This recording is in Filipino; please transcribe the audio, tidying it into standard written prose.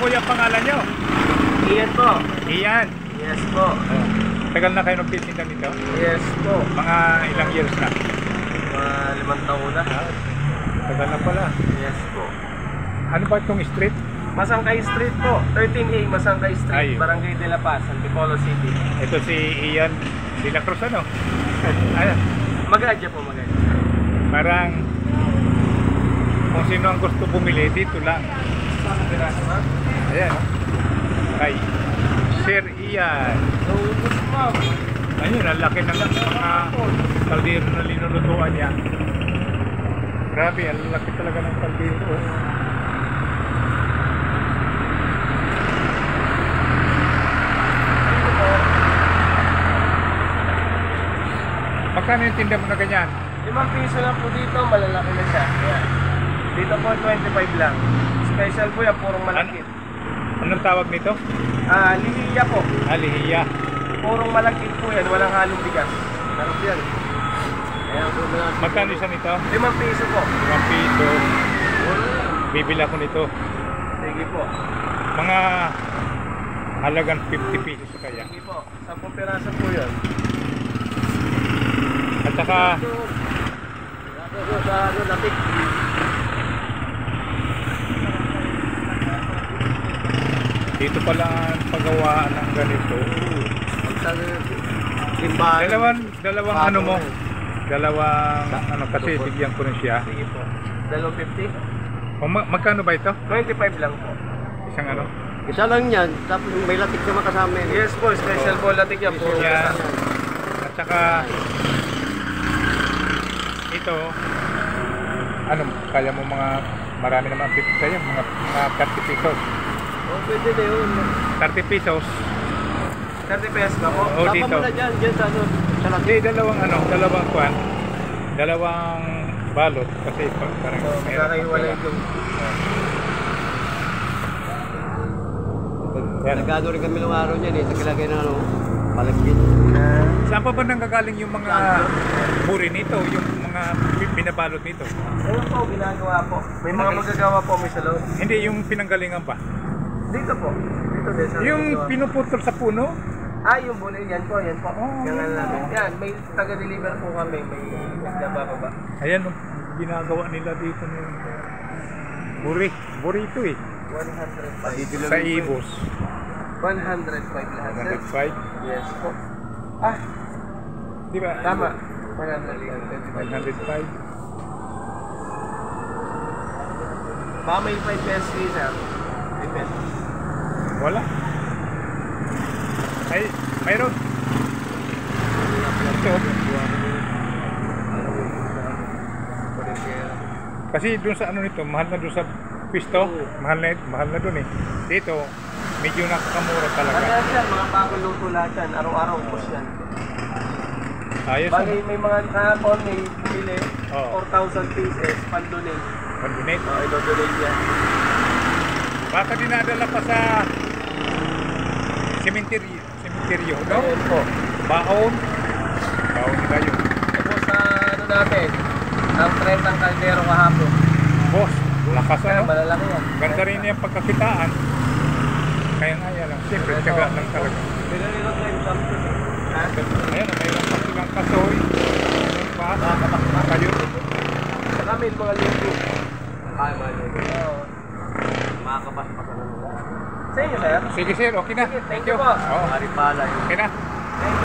kuya pangalan nyo? Iyan po. Iyan. Yes po. Oh. Tagal na kayo nagtitinda nito? Yes po. Mga ilang years na? Mga 5 taon na. Tagal na pala. Yes po. Ano ba itong street? Masangkay Street po. 13A Masangkay Street. Ay. Barangay de la Paz, Antipolo City. Ito si Ian de la Cruz, ano? Ano? Magadya po, Magadya. Parang kung sino ang gusto bumili, dito lang. Ayan. Kay Sir Ian. Ayun, ang laki ng mga kaldero na linulutuan niya. Grabe, ang laki talaga ng kaldero. Magkano yung tinda mo na ganyan? 5 piso lang po dito, malalaki na siya. Ayan. Dito po 25 lang. Special po yan, purong malakit. Anong tawag nito? Lihiya po. Alihiya. Purong malakit po yan, walang halong bigas. Sarap yan. Ayan po na. Magkano isa nito? 5 piso po. 1 piso. Bibila ko nito. Sige po. Mga halagang 50 pesos kaya. Sige po. 10 piraso po yan. At saka dito pala ang paggawaan ng ganito. Dalawang ano mo? Dalawang ano kasi bigyan ko rin siya. Sige po. 250? Magkano ba ito? 25 lang po. Isang ano? Isa lang yan, tapos may latik naman kasama yan. Yes po, special po latik yan po. Yan. At saka ito ano, kaya mo mga marami naman 50 sa'yo, mga 30 pesos. Oh, pwede na yun. 30 pesos. 30 pesos ba po? Oo, Tapa dito. mo na dyan sa ano, sa latik. Hindi, dalawang kwan. Dalawang balot kasi parang Magkakaiwalay yung yan. Nagano rin kami nung araw niyan eh, sa kilagay ng ano, palagkit. Saan pa ba nanggagaling yung mga buri nito, yung mga binabalot nito? ayun po, ginagawa po. May mga magagawa po, may sa loob. Hindi, yung pinanggalingan pa. Dito po. Dito din. Sa Yung magagawa. pinuputol sa puno? Yung bulay, yan po, yan po. Yan nga namin. Yan, may taga-deliver po kami, may nagbababa. Ayan, ginagawa nila dito ng buri. Buri ito eh. 105. Sa Ibos. 105 lahat. sir. 105. Yes po. Di ba? Tama. 105. 105. Baka may 5 pesos dito, sir. 5 pesos. Wala. Ay, mayroon. Ito. Kasi dun sa ano nito, mahal na dun sa pisto. Mahal na dun eh. Dito, medyo nakakamura talaga. Kaya sir, mga bagong luto lahat yan. Araw-araw ubos yan. Ayos Bagay na. may mga kahapon, may bili. Oo. 4,000 pieces, pan-donate. Mag-donate. I-donate yan. Baka dinadala pa sa cemetery, no? Ayun po. Baon nila yun. Ito sa ano natin, ang 30 kaldero kahapon. Boss, lakas Kaya ano? malalaki yan. Ganda rin yung pagkakitaan. Kaya nga yan lang. Siyempre, tiyaga lang talaga. Pinalilot na yung something. Ha? Ayan, mayroon pa silang kasoy. Mayroon pa. Kayo. Sa kami, mga linggo. Ay, mali. Oo. Makakabas pa sa ano. Sa inyo, sir? Sige sir, okay na. Sige, thank Thank you. you po. Oo, Maripala yun. okay na.